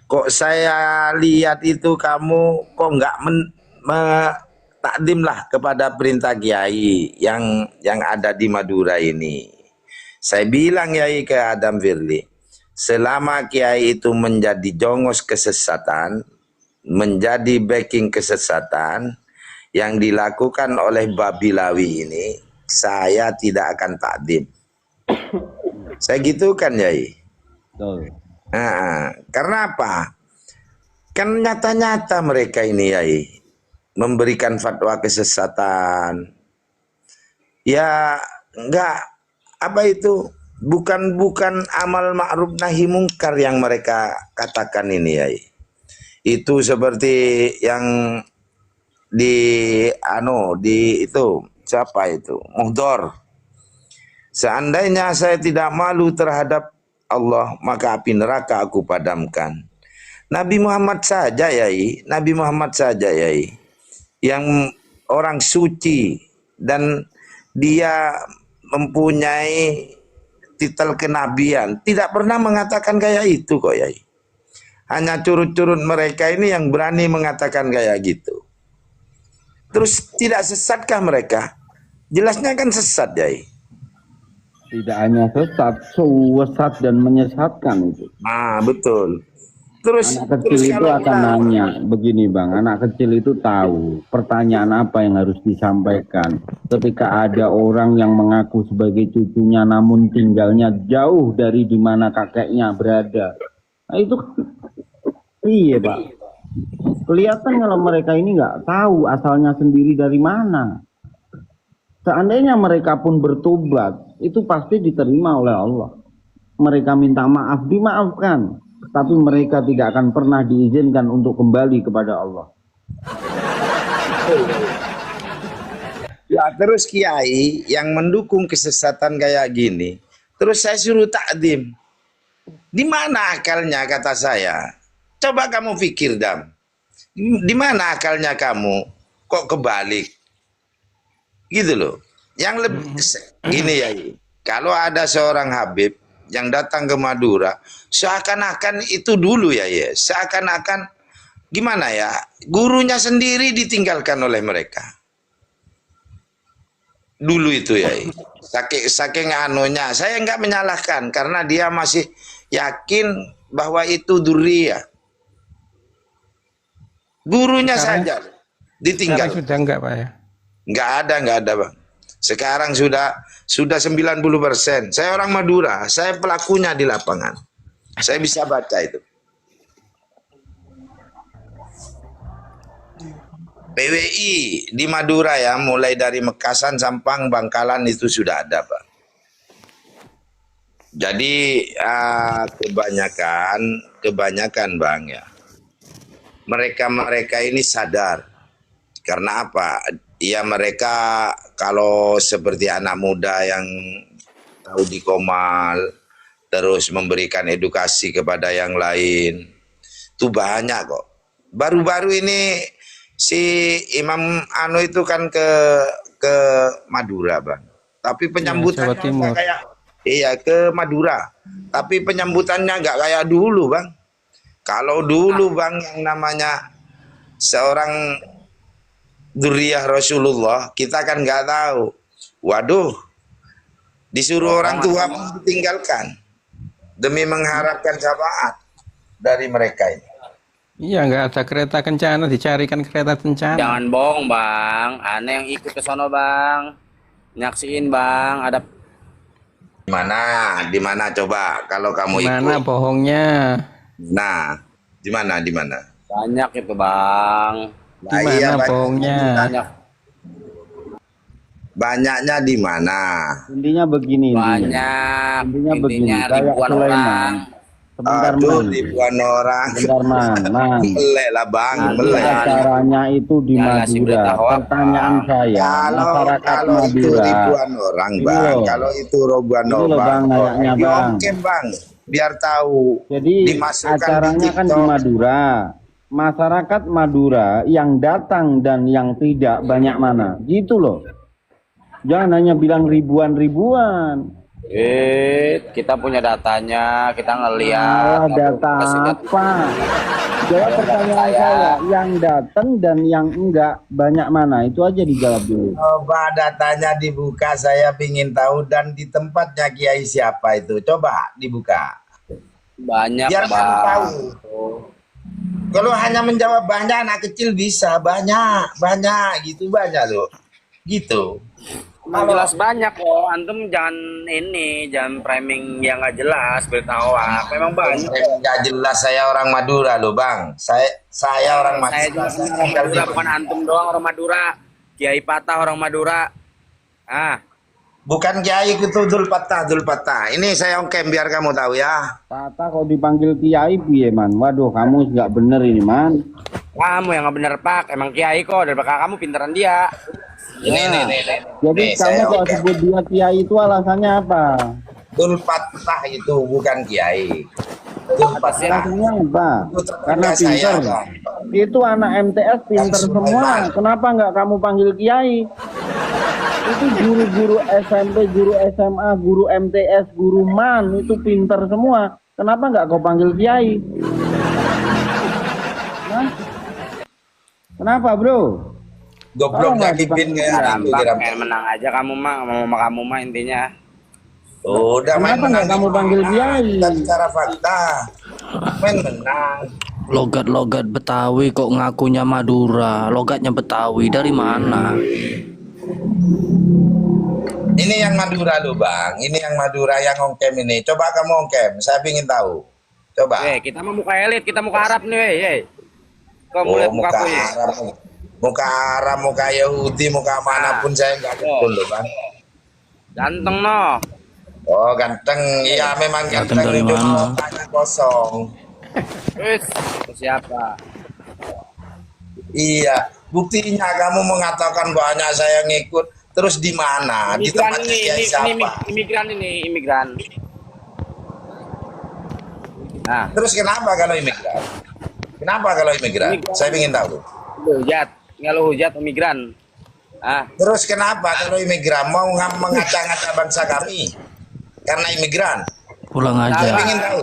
Kok saya lihat itu kamu kok nggak takdim lah kepada perintah Kiai yang ada di Madura ini. Saya bilang Kiai ke Adam Firly, selama Kiai itu menjadi jongos kesesatan, menjadi backing kesesatan yang dilakukan oleh Babilawi ini, saya tidak akan takdim. Saya gitu kan Kiai. Nah, karena apa? Kan nyata-nyata mereka ini Yai memberikan fatwa kesesatan. Ya enggak, apa itu? Bukan amal ma'ruf nahi mungkar yang mereka katakan ini Yai. Itu seperti yang di itu siapa itu? Muhdor. Seandainya saya tidak malu terhadap Allah, maka api neraka aku padamkan. Nabi Muhammad saja Yai, Nabi Muhammad saja Yai, yang orang suci dan dia mempunyai titel kenabian, tidak pernah mengatakan kayak itu kok Yai. Hanya curut-curut mereka ini yang berani mengatakan kayak gitu. Terus tidak sesatkah mereka? Jelasnya kan sesat Yai. Tidak hanya sesat dan menyesatkan itu. Betul. Terus anak kecil itu akan nanya begini Bang, anak kecil itu tahu pertanyaan apa yang harus disampaikan ketika ada orang yang mengaku sebagai cucunya namun tinggalnya jauh dari di mana kakeknya berada. Nah itu iya Pak, kelihatan kalau mereka ini nggak tahu asalnya sendiri dari mana. Seandainya mereka pun bertobat, itu pasti diterima oleh Allah. Mereka minta maaf, dimaafkan. Tapi mereka tidak akan pernah diizinkan untuk kembali kepada Allah. Ya terus Kiai yang mendukung kesesatan kayak gini, terus saya suruh takdim. Di mana akalnya kata saya? Coba kamu pikir Dam. Di mana akalnya kamu? Kok kebalik? Gitu loh. Yang lebih gini ya, kalau ada seorang Habib yang datang ke Madura, seakan-akan itu dulu ya, seakan-akan gimana ya, gurunya sendiri ditinggalkan oleh mereka. Dulu itu ya, saking anunya, saya nggak menyalahkan karena dia masih yakin bahwa itu duriyah. Gurunya sekarang, saja ditinggal. Sekarang sudah enggak Pak ya? Nggak ada Bang. Sekarang sudah 90%. Saya orang Madura, saya pelakunya di lapangan. Saya bisa baca itu. PWI di Madura ya, mulai dari Mekasan, Sampang, Bangkalan itu sudah ada Pak. Jadi kebanyakan Bang ya, mereka ini sadar. Karena apa? Ya mereka kalau seperti anak muda yang tahu di Komal, terus memberikan edukasi kepada yang lain, itu banyak kok. Baru-baru ini si Imam itu kan ke Madura Bang. Tapi penyambutannya nggak kayak ke Madura. Tapi penyambutannya nggak kayak dulu Bang. Kalau dulu Bang yang namanya seorang Duriyah Rasulullah, kita kan nggak tahu. Waduh, disuruh orang tua ditinggalkan demi mengharapkan syafaat dari mereka ini. Iya, nggak ada kereta kencana, dicarikan kereta kencana. Jangan bohong Bang, aneh yang ikut ke sono Bang, nyaksiin Bang, ada. Di mana coba kalau kamu ikut? Mana bohongnya? Nah, di mana? Banyak itu Bang. Gimana iya, bohongnya? Banyaknya di mana? Intinya begini. Banyak. Intinya begini. Ribuan orang. Ribuan orang. Sebentar Man. Melek lah Bang. Melek. Acaranya itu di Madura. Pertanyaan saya. Kalau itu ribuan orang Bang. Kalau itu ribuan orang. Bang. Biar tahu. Jadi acaranya kan di Madura. Masyarakat Madura yang datang dan yang tidak banyak mana, gitu loh. Jangan hanya bilang ribuan-ribuan. Kita punya datanya, kita Ah, ngeliat. data apa? Jawab pertanyaan saya. Yang datang dan yang enggak banyak mana? Itu aja dijawab dulu. Coba datanya dibuka, saya ingin tahu, dan di tempatnya Kiai siapa itu. Coba dibuka. Banyak Biar kamu tahu. bang. Kalau hanya menjawab banyak, anak kecil bisa. Banyak gitu, banyak loh. Gitu. Emang jelas banyak kok. Antum jangan jangan framing yang nggak jelas, beritahu memang banyak. Nggak jelas, saya orang Madura loh bang. Saya orang Saya Madura. juga orang Madura, bukan antum doang orang Madura. Kiai Patah orang Madura. Bukan Kiai itu Dul Patah. Ini saya ongkem biar kamu tahu ya. Tata kok dipanggil Kiai piye man? Waduh, kamu nggak bener ini man. Kamu yang nggak bener Pak. Emang Kiai kok, daripada kamu pinteran dia. Ini. Jadi Nih, kamu saya kalau ongkem. sebut dia Kiai itu alasannya apa? Dul Patah itu bukan Kiai. Dul Patah. Alasannya apa? Itu tetangga Karena saya, pinter. Bang. Itu anak MTS pinter Yang semua. Sulaiman. Kenapa nggak kamu panggil Kiai? Itu guru-guru SMP, guru SMA, guru MTS, guru MAN itu pinter semua. Kenapa nggak kau panggil Kiai? Hah? Kenapa bro? Goblok nggak nyakipin dipanggil kayak Kiai? gitu Gampang, kira. kayak menang aja kamu mah, sama kamu mah intinya. Udah main Kenapa nggak menang. kamu panggil Kiai? Kita bicara fakta. Main menang. Logat-logat Betawi kok ngakunya Madura. Logatnya Betawi dari mana? Ini yang Madura loh bang. Ini yang Madura yang ongkem ini. Coba kamu ongkem. Saya ingin tahu. Coba. Kita mah muka elit, kita muka Arab nih, Kau mulai muka Muka kuis. Arab, muka Arab, muka Yahudi, muka manapun saya nggak betul loh bang. Ganteng no. Oh ganteng, iya memang Ganteng ganteng. dari Cuma mana? otaknya kosong. Itu siapa? Iya, buktinya kamu mengatakan banyak saya ngikut. Terus di mana? Di Imigran tempatnya ini, Kiai siapa? imigran. Nah, Terus kenapa kalau imigran? Kenapa kalau imigran? Imigran. Saya ingin tahu. ngeluh hujat imigran. Terus kenapa kalau imigran mau mengacak-ngacak bangsa kami? Karena imigran. Pulang Saya aja. ingin tahu.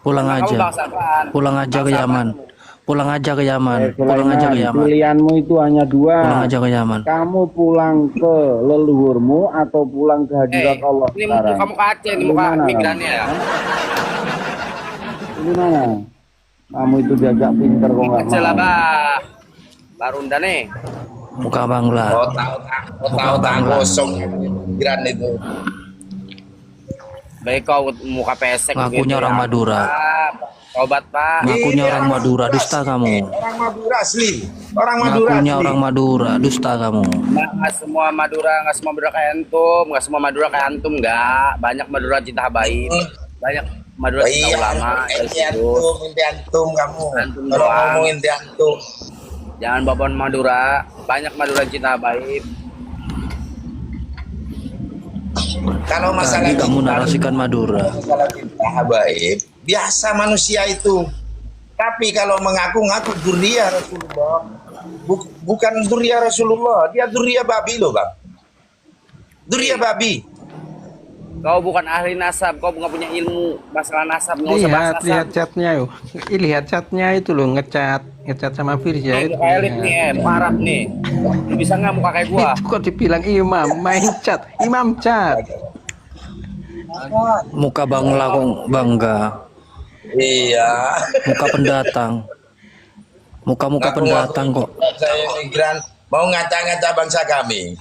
Pulang Kamu aja. bangsa apaan? Pulang aja ke Bangsa Yaman. apaan? Pulang aja ke Yaman. Pulang Sulaiman, aja ke Yaman. pilihanmu itu hanya dua. Pulang aja ke Yaman. Kamu pulang ke leluhurmu atau pulang ke hadirat Allah Ini sekarang? muka muka Aceh, ini muka Gimana imigrannya ya. Gimana? Kamu itu diajak pinter kok nggak Aceh lah mau. bah. Barunda nih. Muka Bangla. Tahu kosong imigran itu. Baik kau muka pesek. Ngakunya begitu orang ya. Madura. Pak, Obat Pak. Ngakunya orang Madura, dusta kamu. Orang Madura asli. Orang Madura Ngakunya asli. orang Madura, dusta kamu. Nggak semua Madura kayak antum, nggak semua Madura kayak antum, nggak. Banyak Madura cinta habaib, banyak Madura cinta Iya, ulama. inti antum kamu. Antum Kalau doang. ngomong inti antum. Jangan babon Madura, banyak Madura cinta habaib. Kalau masalah Tadi kamu cinta, narasikan Madura. masalah cinta habaib, biasa manusia itu. Tapi kalau mengaku-ngaku dzurriyyah Rasulullah, bukan dzurriyyah Rasulullah, dia dzurriyyah babi loh bang. Dzurriyyah babi. Kau bukan ahli nasab, kau nggak punya ilmu masalah nasab, nggak usah bahas Lihat nasab. chatnya yuk. Lihat chatnya itu loh, ngecat sama Firja Ini itu. muka elit nih, parah nih. Lu bisa nggak muka kayak gua? Itu kok dibilang imam, main chat, imam chat. Muka Bangla kok bangga. Iya. Muka pendatang. Muka-muka pendatang kok. Saya imigran mau ngacak-ngacak bangsa kami.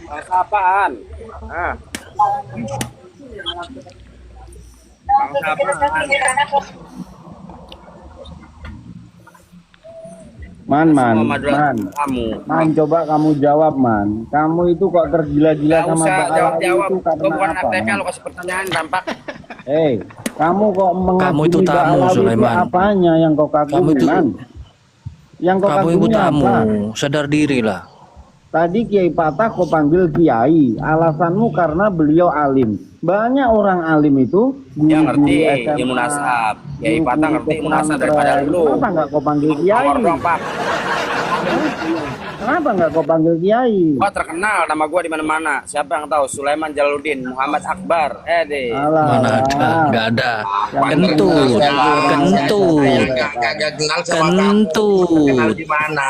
Bangsa apaan? Bangsa apaan? Man, Semua Madura man. kamu. Man, coba kamu jawab, man. Kamu itu kok tergila-gila Gak sama usah Pak Alawi jawab-jawab. itu Kau karena bukan apa? ATK, Man? lu kasih pertanyaan dampak. Kamu kok mengagumi itu Pak tamu, Alawi itu Sulaiman. apanya yang kau Kamu kagumi, itu- man? Yang kau Kamu itu kagumi tamu, apa? sadar diri lah. Tadi Kiai Patah kau panggil Kiai. Alasanmu karena beliau alim. Banyak orang alim itu Yang guru-guru ngerti SMA, ilmu nasab. Kiai guru-guru Patah ngerti ilmu nasab daripada pesantren. lu. Kenapa nggak kau panggil Kiai? Power dong, Pak. Kenapa nggak kau panggil Kiai? Gua terkenal nama gua di mana-mana. Siapa yang tahu? Sulaiman Jalaluddin, Muhammad Akbar. Deh. Mana ada? Nggak ada. Kentut, kentut, Kagak kenal sama kamu. kentut. Kenal di mana?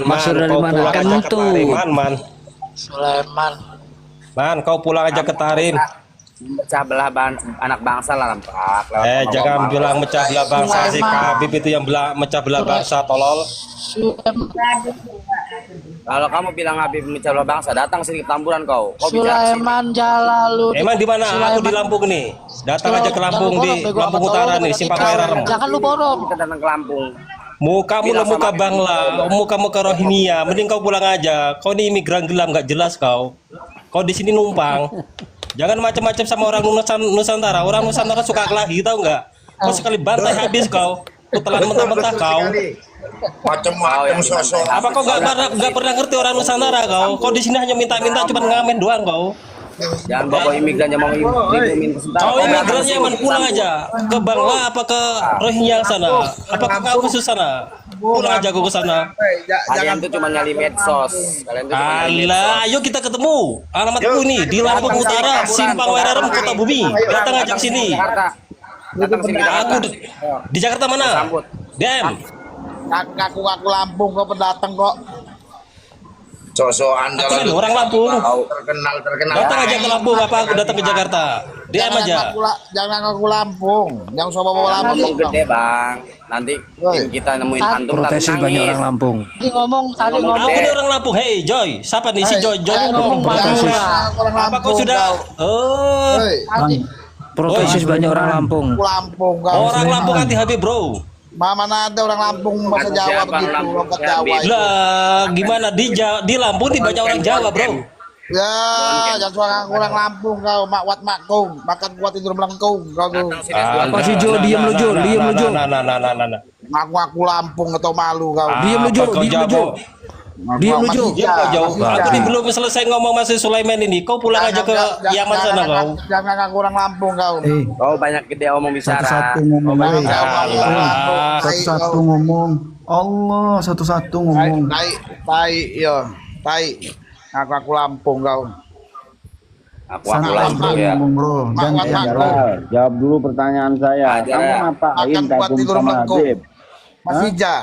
Masuk dari kau mana? pulang aja ke Kentut. Tarim, man. Sulaiman. Man, kau pulang aja ke Tarim. Pecah belah anak bangsa lah Rampak. Jangan bilang mecah belah bangsa si Habib itu yang mecah belah bangsa, tolol. Kalau kamu bilang Habib mecah belah bangsa, datang sini ke Tamburan kau. Kau bicara sini. Sulaiman Jalaluddin. Emang di mana? Aku di Lampung nih. Datang aja ke Lampung di Lampung Utara nih, Simpang Werar. Jangan lu borong. Kita datang ke Lampung. Mukamu lah muka Bangla, muka Rohingya. Mending kau pulang aja. Kau ini imigran gelap nggak jelas kau. Kau di sini numpang. Jangan macam-macam sama orang Nusantara. Orang Nusantara suka kelahi, tahu nggak? Kau sekali bantai habis kau. Kau telan mentah-mentah kau. Macam-macam sosok. Apa kau nggak pernah ngerti orang Nusantara kau? Kau di sini hanya minta-minta, cuma ngamen doang kau. Jangan bawa imigran yang mau imigran ke Kau imigrannya man pulang aja ke Bangla apa ke Rohingya sana? Apa ke khusus sana? Pulang aja ke sana. Kalian tuh cuma nyali medsos. Kalian tuh cuma nyali medsos. Alah, ayo kita ketemu. Alamatku ini di Lampung Utara, Simpang Werar, Kota Bumi. Datang aja ke sini. Jakarta. Datang sini ke Aku Jakarta. di Jakarta mana? Sambut. Dem. Ngaku Lampung kok pendatang kok. Sosok Anda Aku ini orang Lampung. terkenal. Datang aja ke Lampung apa aku datang ke Jakarta. Diam aja. Jangan ngaku Lampung. Yang coba bawa Lampung. Ngomong gede bang. Nanti tim kita nemuin hantu Protesis banyak orang Lampung. Tadi ngomong. Aku ini orang Lampung. Hey Joy, siapa nih si Joy? Joy ngomong. Apa kau sudah? Oh, Protesis banyak orang Lampung. Lampung kau. orang Lampung anti Habib bro. Mana ada orang Lampung bahasa Jawa begitu, logat Jawa. Lah, gimana di Lampung dibaca orang Jawa bro? Ya, jangan orang Lampung kau, makwat makung, makan kuat tidur melengkung kau tuh. Apa sih Jo? Diem lu Jo, diem lu Jo. Nah. Ngaku Lampung atau malu kau. Diem lu Jo, diem lu Jo. Diem lu Jo. Jauh. Aku ini belum selesai ngomong masih Sulaiman ini. Kau pulang aja ke Yaman sana kau. Jangan ngaku orang Lampung kau. Kau banyak gede omong bicara. Satu-satu ngomong. Satu-satu ngomong. Allah, satu-satu ngomong. Tai. Ngaku Lampung kau. Aku Lampung ya. Ngomong bro. Makwat makung. Jawab dulu pertanyaan saya. Ajar, Kamu ya. ngapain Makan kuat kagum tidur sama melengkung. Habib? Mas Ija.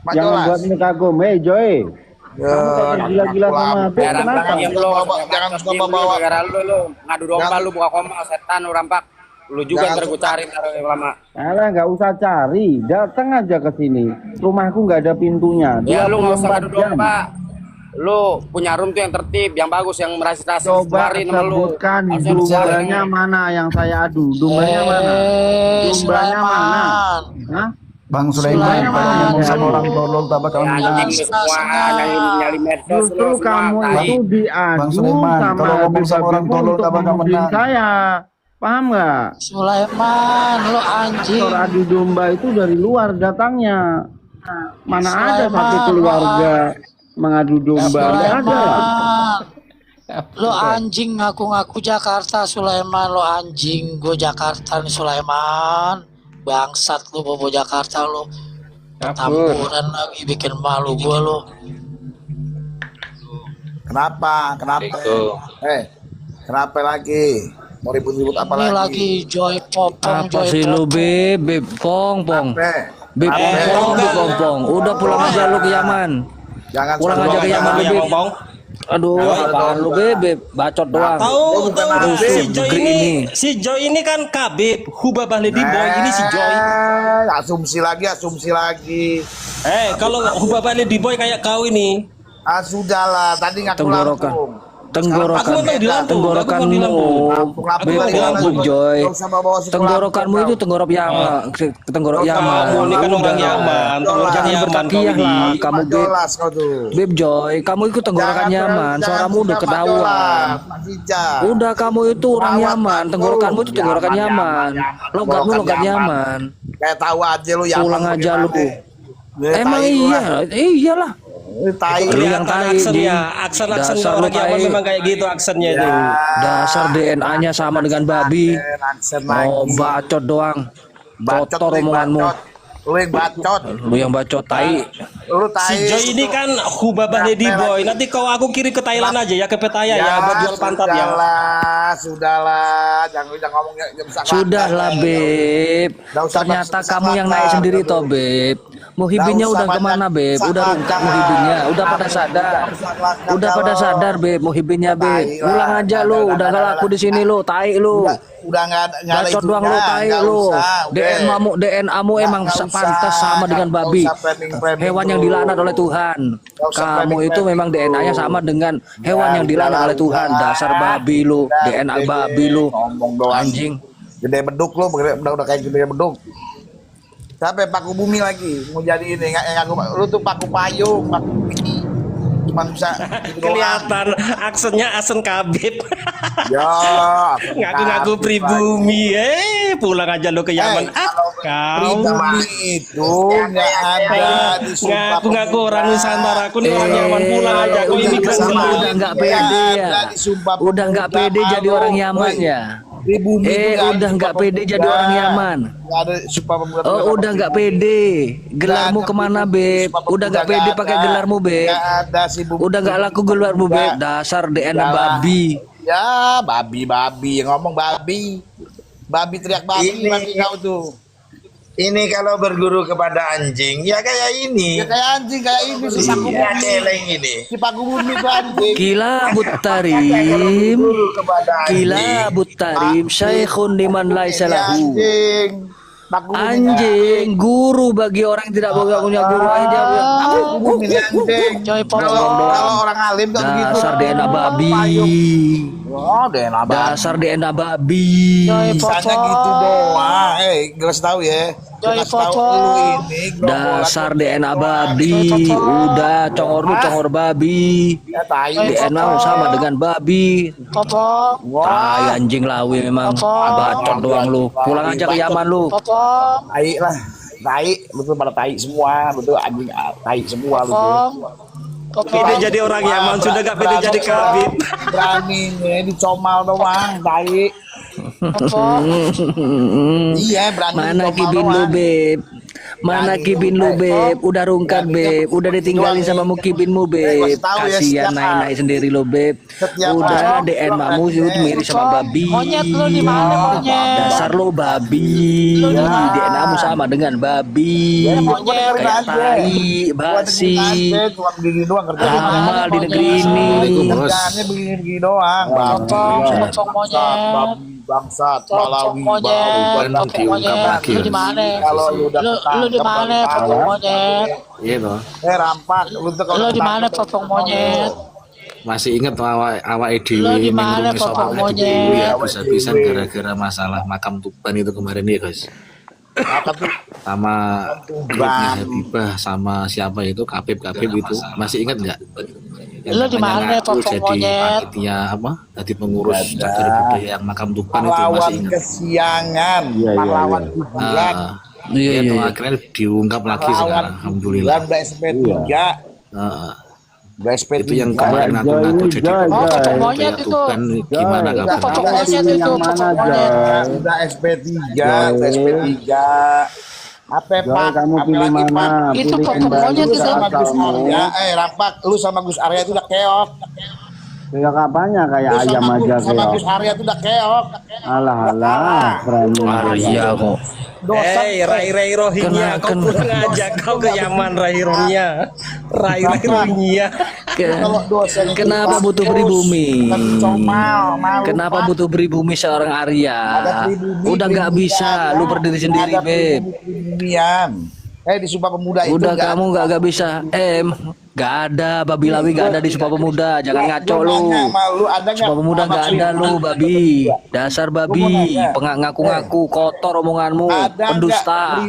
Mas Yang Jolas. membuat ini kagum, Joy. Kamu kagum gila-gila sama Habib, Ya, kenapa? Rampak diem lu. Jangan suka Diem lu, bawa. gara-gara lu ngadu domba lu buka koma setan lu Rampak. Lu juga Jangan ntar gue cari ntar lama. Alah, nggak usah cari, datang aja ke sini. Rumahku nggak ada pintunya. Ya lu nggak usah 24 ngadu jam. domba. Lu punya room tuh yang tertib, yang bagus, yang merasi-rasi Coba kemarin sama lu. sebutkan Harusnya dombanya mana yang saya adu? Dombanya mana? Dombanya mana? Hah? Bang Sulaiman, kalau ngomong sama orang tolol tak bakal Ya, menang. anjing lu semua nyali medsos Justru lu semua. kamu tai. itu Bang diadu Sulaiman, sama kalau ngomong sama orang Habib tolol untuk tak bakal membuli menang. saya. Paham nggak? Sulaiman, lu anjing. Aktor adu domba itu dari luar datangnya. Mana ada Sulaiman, satu keluarga mengadu domba? Nggak ada. Sulaiman. Lu anjing ngaku-ngaku Jakarta, Sulaiman. Lu anjing, gue Jakarta nih Sulaiman. Bangsat lu bobo Jakarta lu. Tamburan lagi bikin malu gue lu. Kenapa? Kenapa lagi? Mau ribut-ribut apa Ini lagi? lagi Joy Popong, Apa Joy sih lu Popong. Beb? Pong. Beb Apa? Pong. Udah pulang aja lu ke Yaman. Jangan Pulang suka aja ke bawa Yaman, jangan. Beb. Bang. Aduh, apaan lu Beb? Bacot doang. Tahu Aduh, si Joy negeri ini, ini. si Joy ini kan Kabib, Hubabah Lady Boy, ini si Joy. Asumsi lagi. Kalau Hubabah Lady Boy kayak kau ini, Sudahlah, tadi ngaku Tenggorokan. Lampung. Aku memang di Lampung, Tenggorokanmu, aku memang di Lampung. Lampung Beb, di mana? Beb Joy. Nggak usah bawa suku Tenggorokanmu Lampung, itu tenggorok Yaman, tenggorok Yaman. Kamu ini kan orang Yaman, tenggorokan Jangan Yaman kau bertakiah ini. lah, kamu Mas Beb. Jolas kau tuh. Beb Joy, kamu itu tenggorokan Yaman, suaramu udah ketahuan. Udah kamu itu orang Yaman, tenggorokanmu itu tenggorokan Yaman. Logatmu logat Yaman. Kayak tahu aja lu Yaman. Pulang aja lu. bagaimana. Emang Tai lu lah. iyalah. Tai. Lu yang Kelihatan tai, aksennya, Jing. aksen Dasar orang lu Yaman tai. memang kayak gitu aksennya itu. Dasar DNA-nya sama dengan babi. Aksen Oh, lagi. bacot doang. Bacot Kotor nih, omonganmu. bacot. Lu yang bacot. Lu yang bacot tai. Lu tai. Si Joy ini kan hubabah Lady Boy. Nanti kau aku kirim ke Thailand aja ya, ke Petaya ya, buat jual pantat ya. Sudahlah, jangan ngomong yang Sudahlah, Beb. Ternyata kamu yang naik sendiri toh, Beb. Muhibinnya udah kemana, Beb? Udah rungkap Muhibinnya, udah pada sadar. Udah pada sadar, Beb, Muhibinnya, Beb. Pulang aja lu, udah gak laku di sini lu, tai lu. Udah nggak ada bacot doang lu, tai lu. DNA-mu emang pantas sama dengan babi. Hewan yang dilaknat oleh Tuhan. Kamu itu memang DNA-nya sama dengan hewan yang dilaknat oleh Tuhan. Dasar babi lu, DNA babi lu. Anjing. Gede beduk lu, udah kayak gede beduk. Sampai paku bumi lagi mau jadi ini yang aku lu tuh paku payung, paku bumi. Cuman bisa kelihatan aksennya Asen Kabib. Ya, ngaku-ngaku pribumi. Pulang aja lo ke Yaman. Kau pribumi itu nggak ada di ngaku-ngaku orang Nusantara. Aku nih orang Yaman, pulang aja. Aku imigran udah nggak pede ya. Udah nggak pede jadi orang Yaman ya. Udah nggak pede jadi orang Yaman. Oh, udah nggak pede. Gelarmu kemana, Beb? Udah nggak pede pakai gelarmu, Beb. Udah nggak laku gelarmu, Beb. Dasar DNA babi. Ya, babi ngomong babi teriak babi lagi kau tuh. Ini kalau berguru kepada anjing, ya kayak ini. Ya kayak anjing, kayak ini si paku bumi ini. Si paku bumi itu anjing. Kilabut tarim, kilabut tarim, syekhun liman laisa lahu. Anjing, guru bagi orang yang tidak punya guru aja. Kalau orang alim tuh begitu. Dasar DNA babi. Oh, DNA babi. Dasar DNA babi. Misalnya gitu doang. Gelas tahu ya. Gelas tahu lu ini. Dasar DNA babi. Udah congor babi. DNA sama dengan babi. Tai anjing lawi memang. Bacot doang lu. Pulang aja ke Yaman lu. Tai lah. Tai, betul pada tai semua, betul anjing tai semua betul. Pede jadi orang Yaman, sudah gak pede jadi Kabib. Berani nih dicomal doang, tai. Iya, berani. Mana kibin lu, Beb? Mana kibin lu, Beb? Udah rungkat, Beb. Udah ditinggalin sama mukibinmu, Beb. Kasihan naik-naik sendiri lo, Beb. Udah DNA-mu mirip sama babi. Monyet lu di mana, monyet? Dasar lo babi. DNA-mu sama dengan babi. Kayak tai, basi. Amal di negeri ini. Kerjaannya begini doang. Bangsat, Malawi, Lu di mana? Kalau lu di mana, potong monyet? Iya toh. Rampak, Lu di mana, potong monyet? Masih inget awak Lu di mana, potong monyet? ya bisa-bisa gara-gara masalah makam Tuban itu kemarin ya guys. Sama grupnya Habibah sama siapa itu Kabib itu masih ingat nggak? Lu di mana, potong monyet? Panitia apa? Tadi pengurus cagar budaya yang makam Tuban itu masih pahlawan ingat. kesiangan, pahlawan kuburan. Iya, akhirnya diungkap lagi sekarang. Alhamdulillah. Udah SP3. Itu yang kemarin ngaku-ngaku jadi potong monyet itu. Tuban gimana kabarnya? Potong monyet itu, potong monyet. Udah SP3, apa Pak? Kamu pilih mana? Itu Pilih potong kembali monyet ke itu. Sama Gus asalmu. Arya, Rampak, lu sama Gus Arya itu udah keok. Kayak apanya? Kayak Lu ayam aja sama keok. Gus Arya itu udah keok. Alah, berani. Iya kok. Rai Rohingya, kau pulang aja kau ke Yaman, Rai Rohingya. Rai Rohingya. Kenapa butuh pribumi? Comal, malu, Kenapa Pak. butuh pribumi seorang Arya? Udah nggak bisa, lu berdiri sendiri, Beb. Pribumian. Di Sumpah Pemuda itu Udah nggak kamu nggak bisa. Nggak ada babi lawi, nggak ada di Sumpah Pemuda. Jangan ngaco lu. Sumpah Pemuda nggak ada lu, babi. Dasar babi. Ngaku-ngaku kotor omonganmu. Pendusta.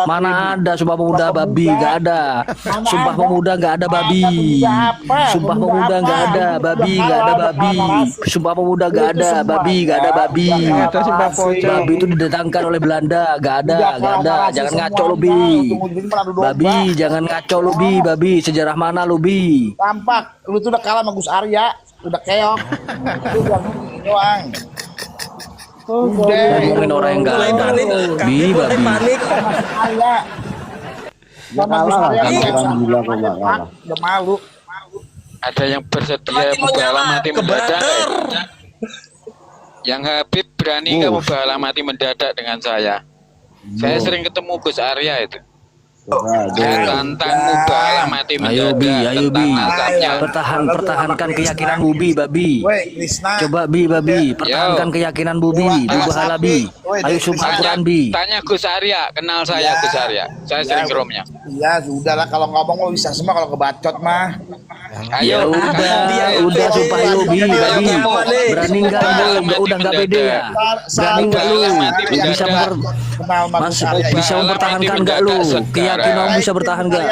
Mana ada Sumpah Pemuda babi? Nggak ada. Sumpah Pemuda nggak ada babi. Sumpah Pemuda nggak ada babi. Nggak ada babi. Sumpah Pemuda nggak ada babi. Nggak ada babi. Babi itu didatangkan oleh Belanda. Nggak ada. Nggak ada. Jangan ngaco lu, Bi. Babi, jangan ngaco lu, Bi. Babi, sejarah mana lu, Bi? Tampak, lu tuh udah kalah sama Gus Arya, udah keok. Lu udah doang. Ngomongin orang yang Mulai gak panik, Bi, mulai babi. panik. Arya, Ya Sama Gus kalah lah Arya sama nggak orang usah. gila kok nggak kalah. Udah malu. Ada yang bersedia membalas mati mendadak. Yang Habib berani nggak membalas mati mendadak dengan saya? Saya sering ketemu Gus Arya itu. Saya tantang mubalah mati Ayo Bi, mendadak ayo Bi. tentang nasabnya. Pertahankan keyakinan Bubi, Babi. Woi, Krisna. Coba Bi, Babi, pertahankan keyakinan Bubi. Bubahala Bi. Ayo sumpah Quran Bi. Tanya Gus Arya, kenal saya Gus Arya. Saya sering ke rumahnya. Iya, sudah lah kalau ngomong mau bisa semua kalau kebacot mah. Ya udah sumpah lu Bi, Babi. Berani enggak lu? Udah enggak pede ya? Berani enggak lu? Bisa bisa mempertahankan enggak lu? Keyakinan bisa bertahan enggak?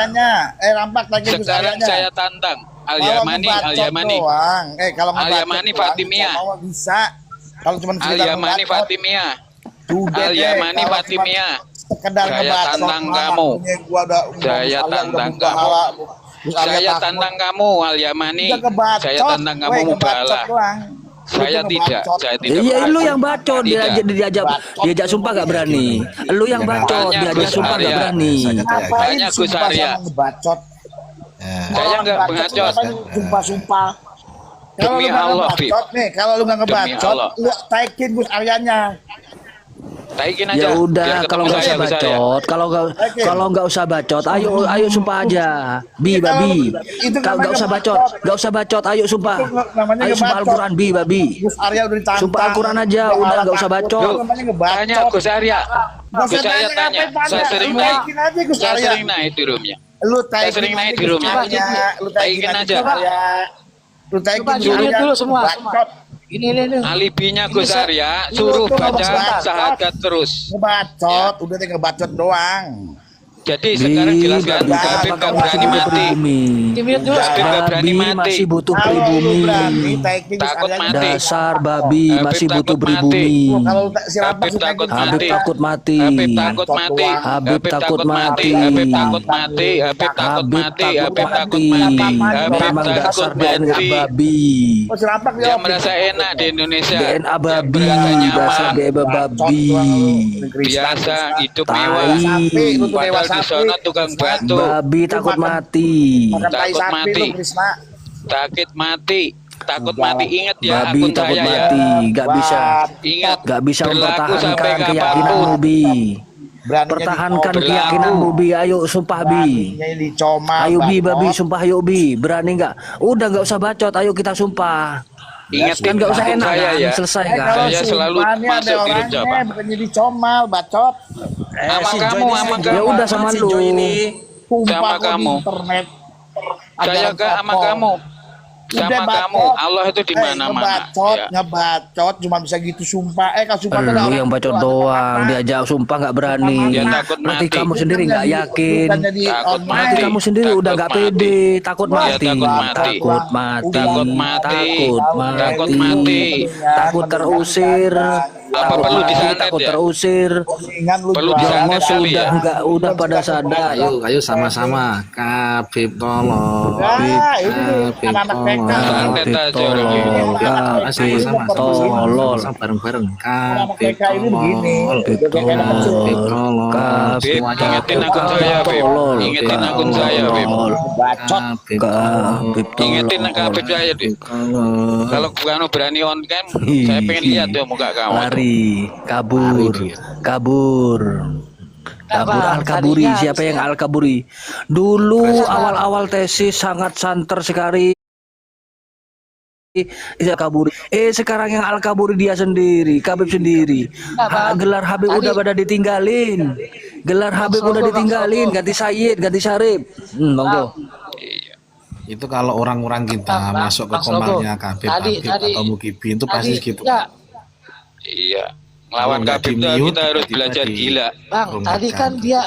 Rampak lagi Gus Sekarang Aryanya. saya tantang Al-Yamani, Al-Yamani. Kalau Al-Yamani Fatimiyah. Bisa. Kalau cuma Al-Yamani Fatimiyah. Al-Yamani Fatimiyah. Saya tantang kamu. Saya tantang kamu. Saya tantang kamu Al-Yamani. Saya tantang kamu Mubalah. Saya tidak. Iya, lu yang bacot, diajak sumpah gak berani. Lu yang bacot, diajak sumpah gak berani. Tanya Gus Arya. Saya nggak bacot. Sumpah-sumpah. Demi Allah, Bib. Nih, kalau lu nggak ngebacot, lu taikin Gus Aryanya. Taikin aja. Ya udah, biar ketemu kalau nggak saya, usah Gus Arya. bacot, kalau nggak usah bacot, ayo sumpah aja, Bi, Babi. Kalau nggak usah bacot, ayo sumpah. Ayo sumpah Al-Quran, Bi, Babi. Gus Arya udah ditantang. Sumpah Al-Quran aja, udah nggak usah bacot. Tanya Gus Arya. Gus Arya tanya. Saya sering naik. Saya sering naik di roomnya. Lu Saya sering naik di roomnya. Lu Taikin aja. Lu taikin dulu semua. Ini. Alibinya Gus Arya suruh baca syahadat terus. Ngebacot, udah ngebacot doang. Jadi sekarang jelaskan Habib gak berani mati. Habib gak berani mati. Masih butuh pribumi. Takut mati. Dasar babi Habib masih butuh takut mati. pribumi. Habib takut Habib mati. takut mati. Habib takut mati. Habib takut mati. Habib takut mati. Habib takut mati. Habib takut mati. Habib Memang dasar takut DNA mati. babi. Dia merasa enak di Indonesia. DNA babi. Merasa Dasar nyaman. DNA babi. Biasa hidup mewah. Tai. Padahal di sana tukang batu. Babi takut mati. Takut mati. Takut mati. Takut mati. Ingat ya Babi akun takut saya ya. mati. Gak bisa. Ingat. Gak bisa Berlaku sampai mempertahankan keyakinan kapanpun. Bi. Pertahankan keyakinan Bi. Ayo sumpah Bi. Ayo Bi, Babi sumpah ayo Bi. Berani nggak? Udah nggak usah bacot. Ayo kita sumpah. Ingat Kan nggak usah akun enak saya kan? ya. Selesai kan? Saya selalu masuk di room Jawa. Bukan jadi comal, bacot. Sama kamu, sama Ya kamu. udah sama lu. Sama kamu. Saya gak sama kamu. Sama kamu. Allah itu di mana-mana. Ngebacot, cuma bisa gitu sumpah. Kalau sumpah tuh Lu yang bacot doang. Diajak sumpah nggak berani. Ya takut Berarti mati. kamu sendiri nggak yakin. Takut Berarti mati. kamu sendiri udah nggak pede. Takut Ya, mati. takut mati. Takut mati. Takut mati. Takut mati. Takut terusir. Apa Takut perlu mati, disantet takut ya? terusir. Perlu Jongo disantet kali ya. udah pada sadar. Ayo sama-sama. Kabib tolong. Kabib tolong. Santet aja orang ini. Sama-sama. Tolol. Bareng-bareng. Kabib ini begini. tolong. Kabib tolong. Bib, Semuanya. ingetin akun saya, Bib. Ingetin akun saya, Bib. Kabib tolong. Ingetin akun saya, Bib. Tolong. Kalau kamu berani on cam, saya pengen lihat tuh muka kamu. Lari, kabur, kabur. Kabur Al-Kaburi. Siapa yang Al-Kaburi? Dulu awal-awal tesis sangat santer sekali. Al-Kaburi. Sekarang yang Al-Kaburi dia sendiri, Kabib sendiri. Gelar Habib udah pada ditinggalin. Gelar Habib udah ditinggalin, ganti Sayyid, ganti Syarif. Monggo. Itu kalau orang-orang kita masuk ke komarnya Kabib atau Mukibin itu pasti gitu. Iya. Melawan Kabib kita harus belajar gila. Bang, tadi kan dia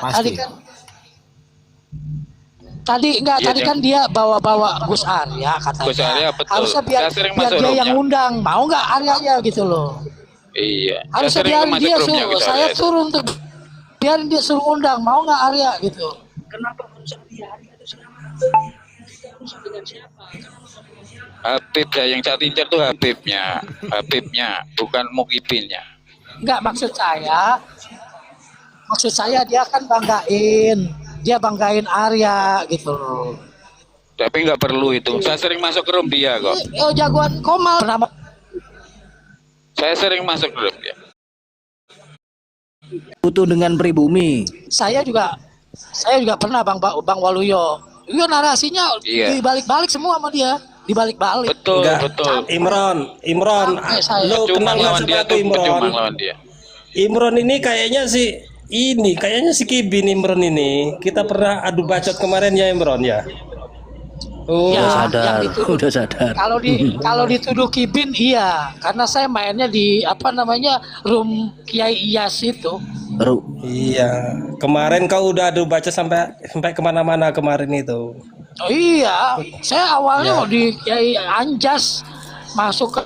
tadi kan dia bawa-bawa Gus Arya katanya. Gus Arya, betul. Harusnya biar Saya sering dia masuk yang roomnya. undang. Mau nggak Aryanya gitu loh. Iya. Saya Harusnya sering biar masuk dia roomnya suruh. Gus Saya Arya. turun tuh. Biarin dia suruh undang. Mau nggak Arya gitu. Kenapa harus biarin itu Habib yang saat incer tuh Habibnya, bukan Mukibinnya. Enggak, maksud saya dia kan banggain dia banggain Arya gitu loh. Tapi nggak perlu itu. Saya sering masuk ke room dia kok. Oh jagoan Komal nama. Saya sering masuk ke room dia. Butuh dengan pribumi. Saya juga pernah Bang Waluyo. Iya narasinya Iya. dibalik-balik semua sama dia, dibalik-balik. Betul, Enggak. betul. Imron, lo Cuma kenal nggak lawan sama dia aku tuh, Imron? cuma lawan dia. Imron ini kayaknya si Kibin Imron ini. Kita pernah adu bacot kemarin ya Imron ya. Oh, Ya, Sadar, yang dituduh. udah sadar. Kalau dituduh Kibin iya, karena saya mainnya di room Kiai Iyas itu. iya. Kemarin kau udah adu baca sampai kemana-mana kemarin itu. Oh iya, saya awalnya mau di Kiai Anjas masuk ke